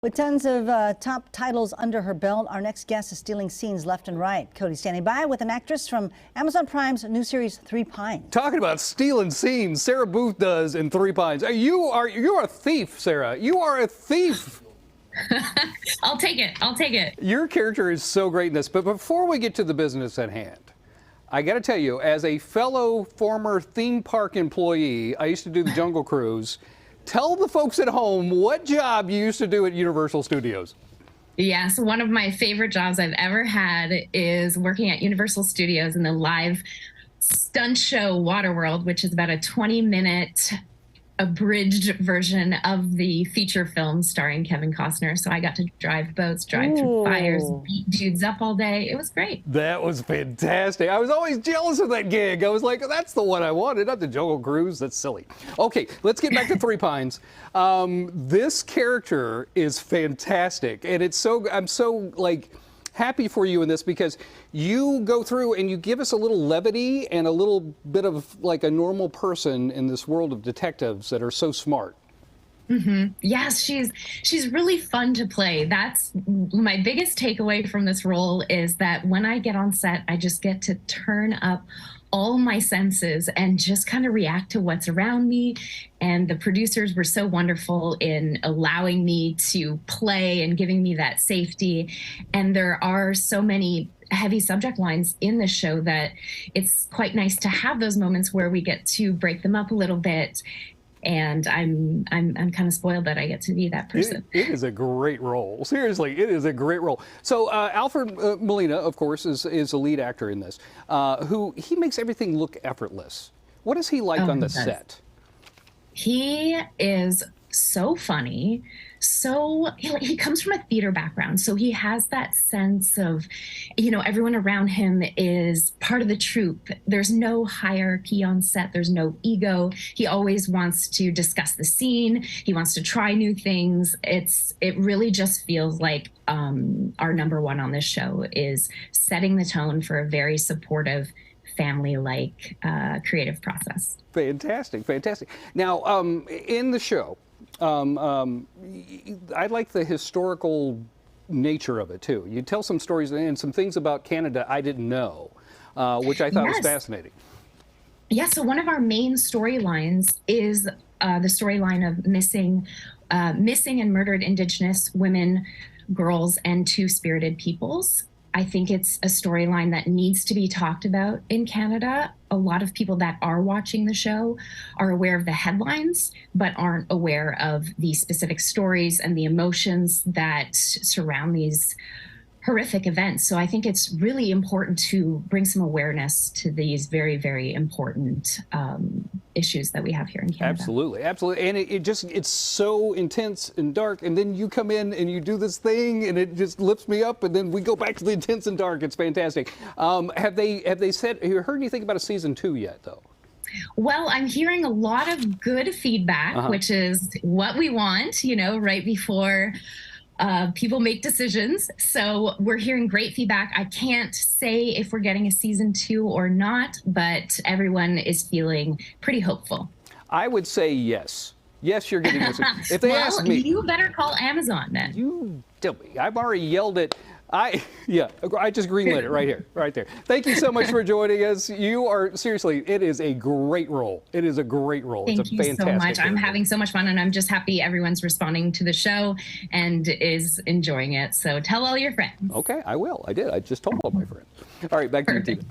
With tons of top titles under her belt, our next guest is stealing scenes left and right. Cody standing by with an actress from Amazon Prime's new series, Three Pines. Talking about stealing scenes, Sarah Booth does in Three Pines. You're a thief, Sarah. You are a thief. I'll take it. I'll take it. Your character is so great in this. But before we get to the business at hand, I got to tell you, as a fellow former theme park employee, I used to do the Jungle Cruise. Tell the folks at home what job you used to do at Universal Studios. Yes, one of my favorite jobs I've ever had is working at Universal Studios in the live stunt show Waterworld, which is about a 20-minute abridged version of the feature film starring Kevin Costner. So I got to drive boats, drive through fires, beat dudes up all day. It was great. That was fantastic. I was always jealous of that gig. I was like, that's the one I wanted, not the Jungle Cruise. That's silly. Okay, let's get back to Three Pines. This character is fantastic, and I'm so happy for you in this because you go through and you give us a little levity and a little bit of like a normal person in this world of detectives that are so smart. Mm-hmm. Yes, she's really fun to play. That's my biggest takeaway from this role, is that when I get on set, I just get to turn up all my senses and just kind of react to what's around me. And the producers were so wonderful in allowing me to play and giving me that safety. And there are so many heavy subject lines in the show that it's quite nice to have those moments where we get to break them up a little bit. And I'm kind of spoiled that I get to be that person. It is a great role. Seriously, it is a great role. So Alfred Molina, of course, is a lead actor in this, who he makes everything look effortless. What is he like on the set? He is so funny. So he comes from a theater background, so he has that sense of, everyone around him is part of the troupe. There's no hierarchy on set. There's no ego. He always wants to discuss the scene. He wants to try new things. It really just feels like our number one on this show is setting the tone for a very supportive, family-like creative process. Fantastic, fantastic. Now, in the show, I like the historical nature of it too. You tell some stories and some things about Canada I didn't know, which I thought was fascinating. Yeah, so one of our main storylines is the storyline of missing and murdered Indigenous women, girls, and two-spirited peoples. I think it's a storyline that needs to be talked about in Canada. A lot of people that are watching the show are aware of the headlines, but aren't aware of the specific stories and the emotions that surround these horrific events. So I think it's really important to bring some awareness to these very, very important issues that we have here in Canada. Absolutely, absolutely. And it's so intense and dark, and then you come in and you do this thing and it just lifts me up, and then we go back to the intense and dark. It's fantastic. Have they said, you heard anything about a season 2 yet though? Well, I'm hearing a lot of good feedback, which is what we want, right before people make decisions. So we're hearing great feedback. I can't say if we're getting a season 2 or not, but everyone is feeling pretty hopeful. I would say yes. Yes, you're getting this. If they ask me, you better call Amazon then. You tell me. I've already yelled it. I just greenlit it right here, right there. Thank you so much for joining us. You are, seriously, it is a great role. It is a great role. Thank you so much. I'm having so much fun, and I'm just happy everyone's responding to the show and is enjoying it. So tell all your friends. Okay, I will. I did. I just told all my friends. All right, back to you, Tina.